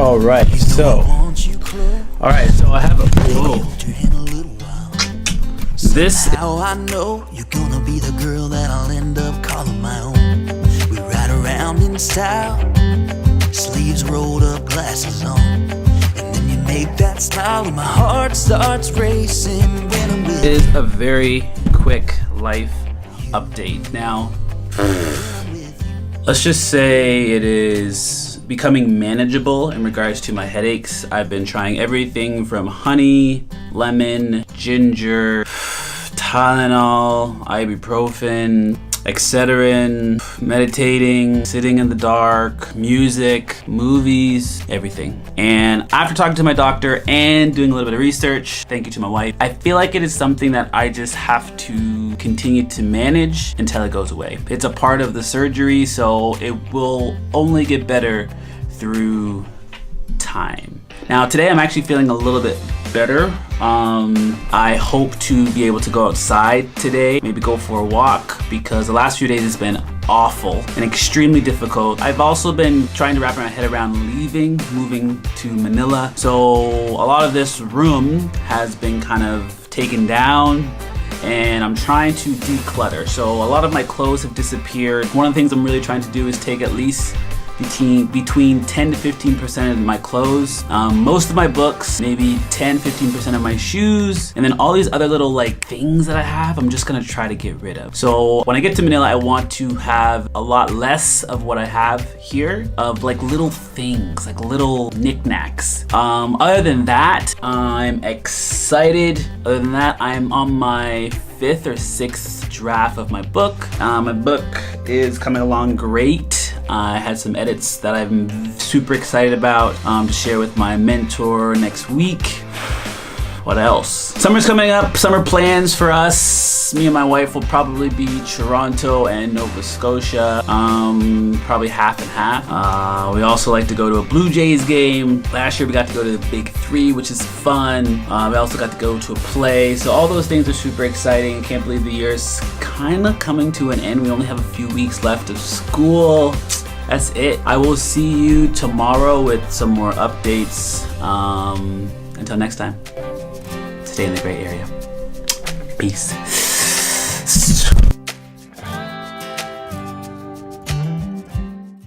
Alright, so I have a this how I know you're gonna be the girl that I'll end up calling my own. We ride around in style, sleeves rolled up, glasses on, and then you make that smile and my heart starts racing when I'm with you. is a very quick life update. Now, let's just say it is becoming manageable in regards to my headaches. I've been trying everything from honey, lemon, ginger, Tylenol, ibuprofen, Excedrin, meditating, sitting in the dark, music, movies, everything. And after talking to my doctor and doing a little bit of research, thank you to my wife, I feel like it is something that I just have to continue to manage until it goes away. It's a part of the surgery, so it will only get better through time. Now today I'm actually feeling a little bit better. I hope to be able to go outside today, maybe go for a walk, because the last few days has been awful and extremely difficult. I've also been trying to wrap my head around moving to Manila. So a lot of this room has been kind of taken down and I'm trying to declutter. So a lot of my clothes have disappeared. One of the things I'm really trying to do is take at least between 10 to 15% of my clothes, most of my books, maybe 10-15% of my shoes, and then all these other little like things that I have, I'm just gonna try to get rid of. So when I get to Manila, I want to have a lot less of what I have here, of like little things, like little knickknacks. Other than that, I'm excited. Other than that, I'm on my 5th or 6th draft of my book. My book is coming along great. I had some edits that I'm super excited about to share with my mentor next week. What else? Summer's coming up, summer plans for us. Me and my wife will probably be Toronto and Nova Scotia, probably half and half. We also like to go to a Blue Jays game. Last year we got to go to the Big 3, which is fun. We also got to go to a play. So all those things are super exciting. Can't believe the year's kind of coming to an end. We only have a few weeks left of school. That's it. I will see you tomorrow with some more updates. Until next time, stay in the Gray area. Peace.